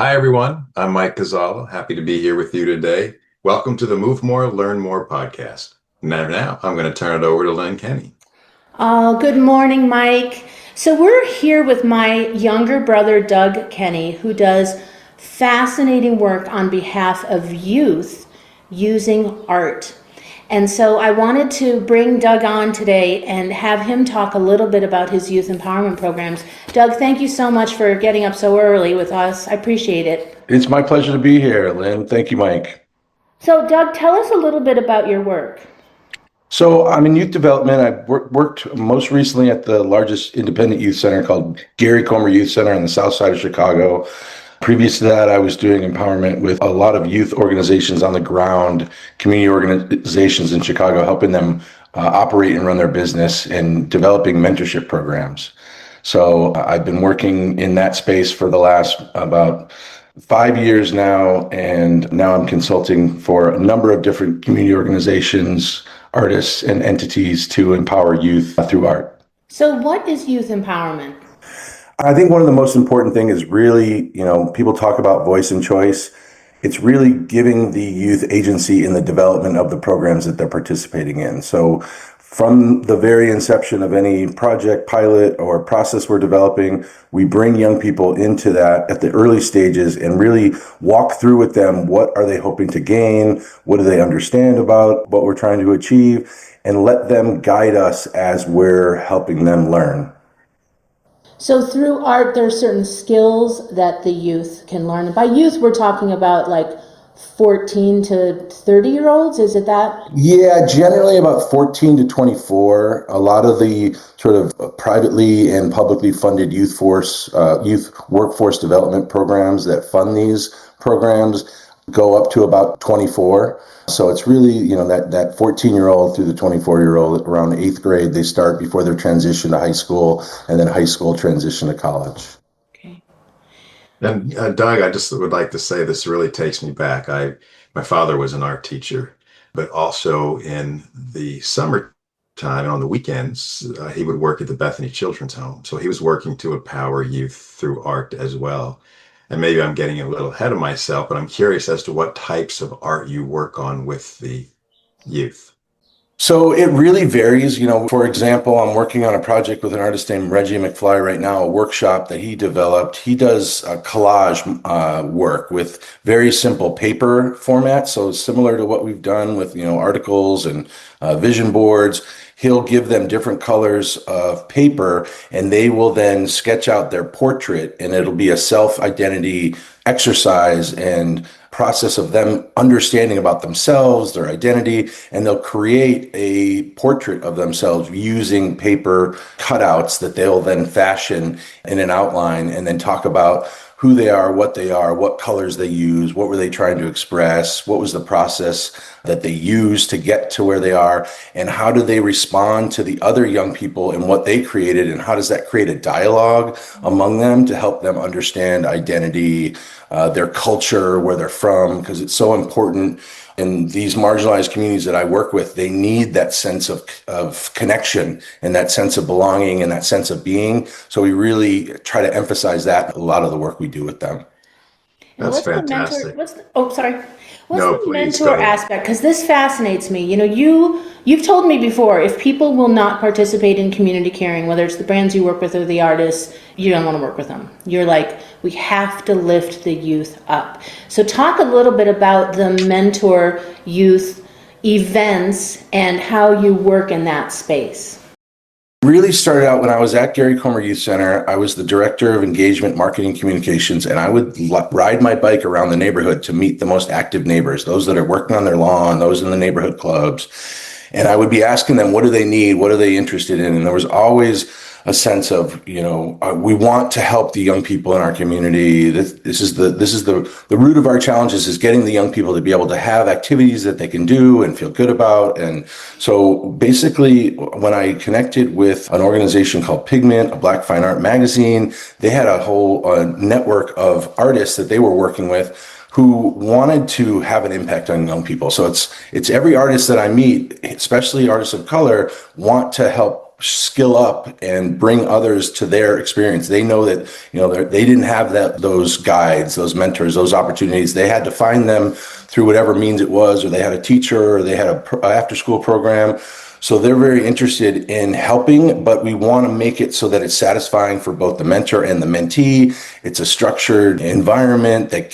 Hi, everyone. I'm Mike Cazala. Happy to be here with you today. Welcome to the Move More, Learn More podcast. Now I'm going to turn it over to Doug Kenney. Good morning, Mike. So we're here with my younger brother, Doug Kenney, who does fascinating work on behalf of youth using art. And so I wanted to bring Doug on today and have him talk a little bit about his youth empowerment programs. Doug, thank you so much for getting up so early with us. I appreciate it. It's my pleasure to be here, Lynn. Thank you, Mike. So Doug, tell us a little bit about your work. So I'm in youth development. I've worked most recently at the largest independent youth center called Gary Comer Youth Center on the south side of Chicago. Previous to that, I was doing empowerment with a lot of youth organizations on the ground, community organizations in Chicago, helping them operate and run their business and developing mentorship programs. So I've been working in that space for the last about 5 years now, and now I'm consulting for a number of different community organizations, artists, and entities to empower youth through art. So what is youth empowerment? I think one of the most important things is really, people talk about voice and choice. It's really giving the youth agency in the development of the programs that they're participating in. So from the very inception of any project, pilot, or process we're developing, we bring young people into that at the early stages and really walk through with them what are they hoping to gain, what do they understand about what we're trying to achieve, and let them guide us as we're helping them learn. So through art, there are certain skills that the youth can learn. And by youth, we're talking about like 14 to 30-year-olds, is it that? Yeah, generally about 14 to 24. A lot of the sort of privately and publicly funded youth workforce development programs that fund these programs go up to about 24. So it's really, that 14-year-old through the 24-year-old around 8th grade, they start before their transition to high school, and then high school transition to college. Okay. And Doug, I just would like to say this really takes me back. My father was an art teacher, but also in the summertime on the weekends, he would work at the Bethany Children's Home. So he was working to empower youth through art as well. And maybe I'm getting a little ahead of myself, but I'm curious as to what types of art you work on with the youth. So it really varies. For example, I'm working on a project with an artist named Reggie McFly right now, a workshop that he developed. He does collage work with very simple paper formats. So similar to what we've done with, articles and vision boards. He'll give them different colors of paper, and they will then sketch out their portrait, and it'll be a self-identity exercise and process of them understanding about themselves, their identity, and they'll create a portrait of themselves using paper cutouts that they'll then fashion in an outline and then talk about who they are, what colors they use, what were they trying to express, what was the process that they used to get to where they are, and how do they respond to the other young people and what they created, and how does that create a dialogue among them to help them understand identity, their culture, where they're from, because it's so important. In these marginalized communities that I work with, they need that sense of connection and that sense of belonging and that sense of being. So we really try to emphasize that in a lot of the work we do with them. That's fantastic. What's the Please, mentor aspect? Because this fascinates me. You've told me before, if people will not participate in community caring, whether it's the brands you work with or the artists, you don't want to work with them. You're like, we have to lift the youth up. So talk a little bit about the mentor youth events and how you work in that space. Really started out when I was at Gary Comer Youth Center. I was the director of engagement, marketing, communications, and I would ride my bike around the neighborhood to meet the most active neighbors, those that are working on their lawn, those in the neighborhood clubs. And I would be asking them, what do they need? What are they interested in? And there was always a sense of, we want to help the young people in our community. This is the root of our challenges, is getting the young people to be able to have activities that they can do and feel good about. And so basically, when I connected with an organization called Pigment, a Black fine art magazine, they had a whole network of artists that they were working with who wanted to have an impact on young people. So it's every artist that I meet, especially artists of color, want to help skill up and bring others to their experience. They know that, they didn't have those guides, those mentors, those opportunities. They had to find them through whatever means it was, or they had a teacher, or they had a after school program. So they're very interested in helping, but we want to make it so that it's satisfying for both the mentor and the mentee. It's a structured environment that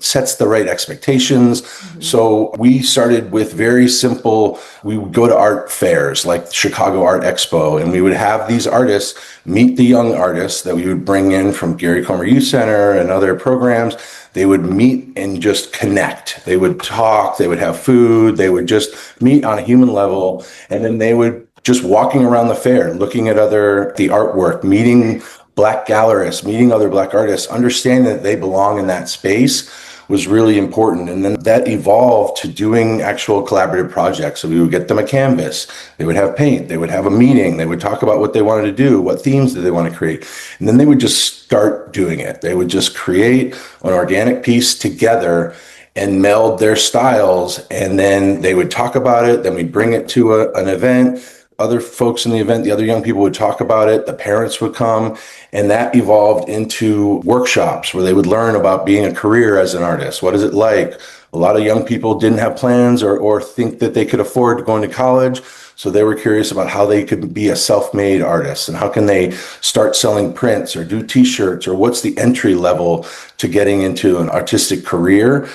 sets the right expectations. Mm-hmm. So we started with very simple, we would go to art fairs like Chicago Art Expo, and we would have these artists meet the young artists that we would bring in from Gary Comer Youth Center and other programs. They would meet and just connect. They would talk, they would have food, they would just meet on a human level. And then they would just walking around the fair, looking at the artwork, meeting Black gallerists, meeting other Black artists, understanding that they belong in that space was really important. And then that evolved to doing actual collaborative projects. So we would get them a canvas, they would have paint, they would have a meeting, they would talk about what they wanted to do, what themes did they want to create. And then they would just start doing it. They would just create an organic piece together and meld their styles. And then they would talk about it. Then we'd bring it to an event. Other folks in the event, the other young people would talk about it. The parents would come, and that evolved into workshops where they would learn about being a career as an artist. What is it like? A lot of young people didn't have plans or think that they could afford going to college. So they were curious about how they could be a self-made artist and how can they start selling prints or do t-shirts, or what's the entry level to getting into an artistic career.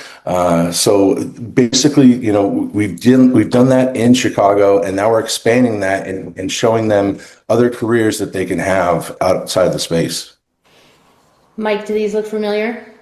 So basically, we've done that in Chicago, and now we're expanding that and showing them other careers that they can have outside of the space. Mike, do these look familiar?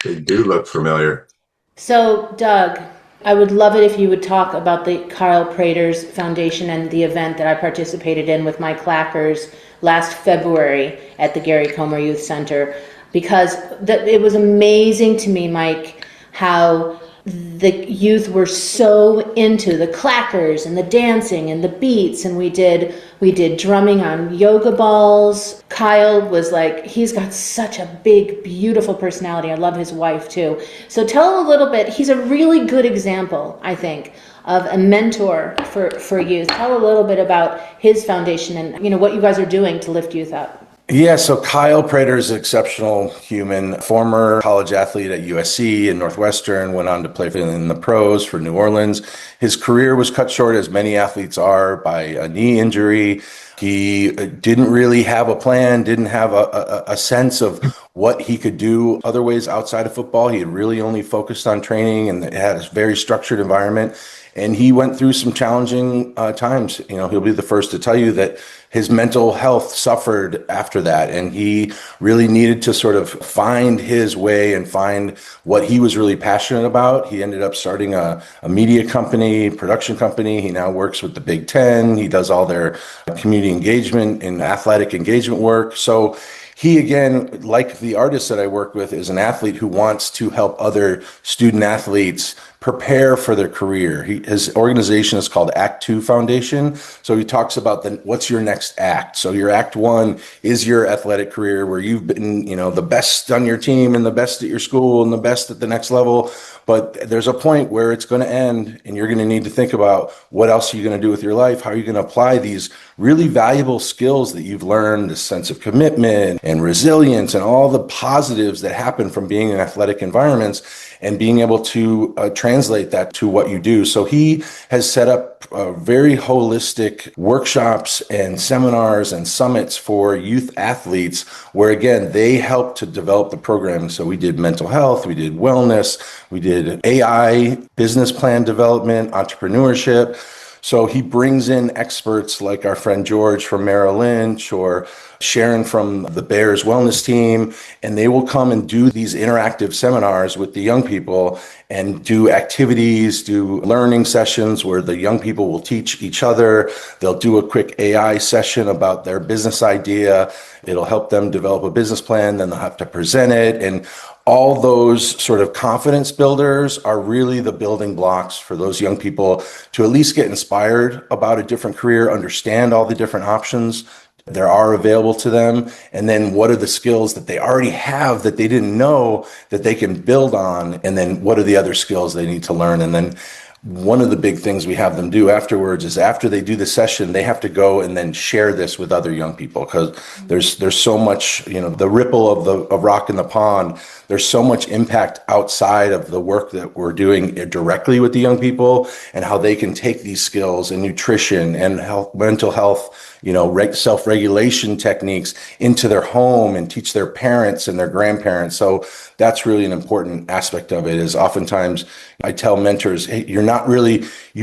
They do look familiar. So, Doug, I would love it if you would talk about the Carl Praters Foundation and the event that I participated in with my clackers last February at the Gary Comer Youth Center, because it was amazing to me, Mike, how the youth were so into the clackers and the dancing and the beats, and we did drumming on yoga balls. Kyle was like, he's got such a big, beautiful personality. I love his wife too. So tell him a little bit. He's a really good example, I think, of a mentor for youth. Tell a little bit about his foundation and what you guys are doing to lift youth up. Yeah, so Kyle Prater is an exceptional human, former college athlete at USC and Northwestern, went on to play in the pros for New Orleans. His career was cut short, as many athletes are, by a knee injury. He didn't really have a plan, didn't have a sense of what he could do other ways outside of football. He had really only focused on training and had a very structured environment. And he went through some challenging times. He'll be the first to tell you that his mental health suffered after that. And he really needed to sort of find his way and find what he was really passionate about. He ended up starting a media company, production company. He now works with the Big Ten. He does all their community engagement and athletic engagement work. So he, again, like the artist that I work with, is an athlete who wants to help other student athletes prepare for their career. His organization is called Act 2 Foundation. So he talks about what's your next act. So your act 1 is your athletic career, where you've been, the best on your team and the best at your school and the best at the next level. But there's a point where it's going to end, and you're going to need to think about what else are you going to do with your life? How are you going to apply these really valuable skills that you've learned, this sense of commitment and resilience and all the positives that happen from being in athletic environments, and being able to translate that to what you do. So he has set up very holistic workshops and seminars and summits for youth athletes, where, again, they help to develop the programming. So we did mental health, we did wellness, we did AI, business plan development, entrepreneurship. So he brings in experts like our friend George from Merrill Lynch or Sharon from the Bears wellness team, and they will come and do these interactive seminars with the young people and do activities, do learning sessions where the young people will teach each other. They'll do a quick AI session about their business idea. It'll help them develop a business plan, then they'll have to present it. And all those sort of confidence builders are really the building blocks for those young people to at least get inspired about a different career, understand all the different options there are available to them, and then what are the skills that they already have that they didn't know that they can build on, and then what are the other skills they need to learn. And then one of the big things we have them do afterwards is after they do the session, they have to go and then share this with other young people, because there's so much, the ripple of rock in the pond. There's so much impact outside of the work that we're doing directly with the young people, and how they can take these skills and nutrition and health, mental health, self-regulation techniques into their home and teach their parents and their grandparents. So that's really an important aspect of it. Is oftentimes I tell mentors, hey, you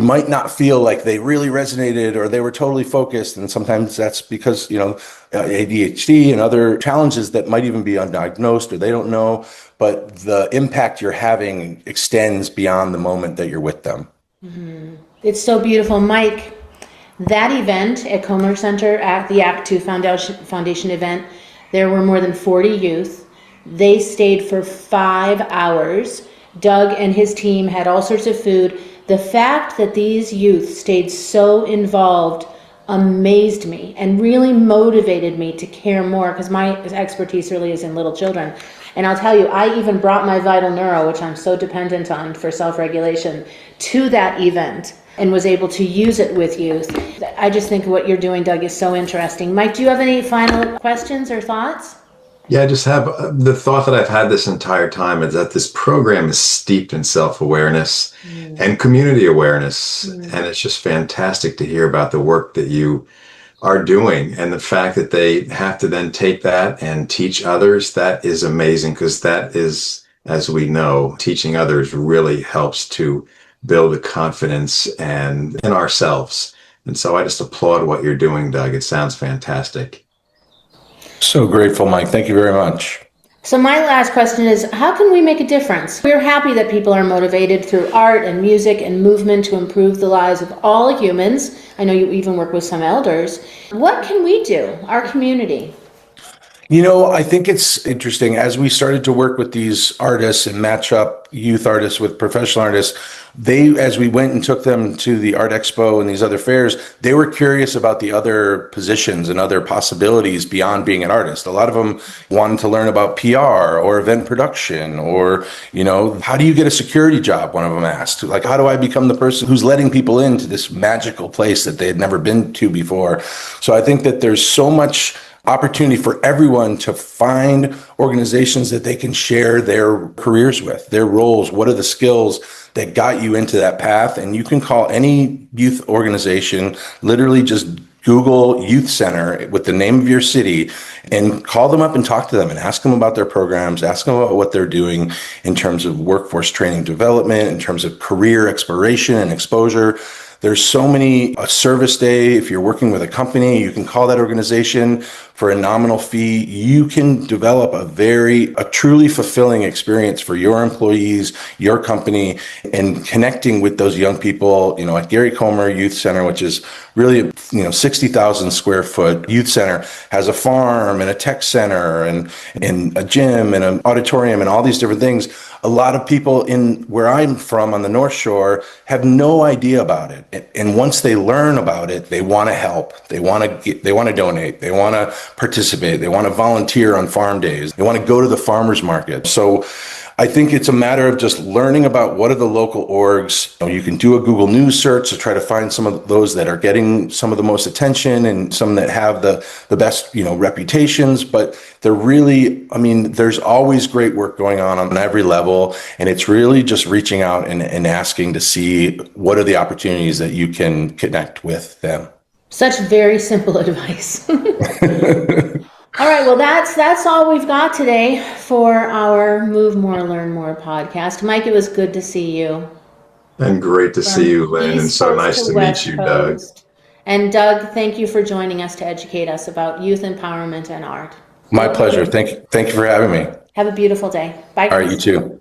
might not feel like they really resonated or they were totally focused. And sometimes that's because, ADHD and other challenges that might even be undiagnosed or they don't know, but the impact you're having extends beyond the moment that you're with them. Mm-hmm. It's so beautiful, Mike. That event at Comer Center, at the Act Two Foundation event, there were more than 40 youth. They stayed for 5 hours. Doug and his team had all sorts of food. The fact that these youth stayed so involved amazed me and really motivated me to care more, because my expertise really is in little children. And I'll tell you, I even brought my Vital Neuro, which I'm so dependent on for self-regulation, to that event and was able to use it with youth. I just think what you're doing, Doug, is so interesting. Mike, do you have any final questions or thoughts? Yeah, I just have the thought that I've had this entire time is that this program is steeped in self-awareness and community awareness. And it's just fantastic to hear about the work that you are doing, and the fact that they have to then take that and teach others. That is amazing, because that is, as we know, teaching others really helps to build a confidence in ourselves. And so I just applaud what you're doing, Doug. It sounds fantastic. So grateful, Mike. Thank you very much. So my last question is, how can we make a difference? We're happy that people are motivated through art and music and movement to improve the lives of all humans. I know you even work with some elders. What can we do, our community? I think it's interesting. As we started to work with these artists and match up youth artists with professional artists, as we went and took them to the Art Expo and these other fairs, they were curious about the other positions and other possibilities beyond being an artist. A lot of them wanted to learn about PR or event production, or, how do you get a security job? One of them asked, like, how do I become the person who's letting people into this magical place that they had never been to before? So I think that there's so much opportunity for everyone to find organizations that they can share their careers with, their roles. What are the skills that got you into that path? And you can call any youth organization, literally just Google Youth Center with the name of your city and call them up and talk to them and ask them about their programs, ask them about what they're doing in terms of workforce training development, in terms of career exploration and exposure. There's so many, a service day. If you're working with a company, you can call that organization for a nominal fee. You can develop a truly fulfilling experience for your employees, your company, and connecting with those young people, at Gary Comer Youth Center, which is really, 60,000 square foot youth center, has a farm and a tech center and a gym and an auditorium and all these different things. A lot of people in where I'm from on the North Shore have no idea about it. And once they learn about it, they want to help. They want to donate. They want to participate. They want to volunteer on farm days. They want to go to the farmers market. So I think it's a matter of just learning about what are the local orgs. You can do a Google News search to try to find some of those that are getting some of the most attention and some that have the best, reputations. But they're really, there's always great work going on every level. And it's really just reaching out and asking to see what are the opportunities that you can connect with them. Such very simple advice. All right, well, that's all we've got today for our Move More, Learn More podcast. Mike, it was good to see you. And great to see you, Lynn, and so nice to meet you, Doug. And Doug, thank you for joining us to educate us about youth empowerment and art. My pleasure. Thank you for having me. Have a beautiful day. Bye. All right, you too.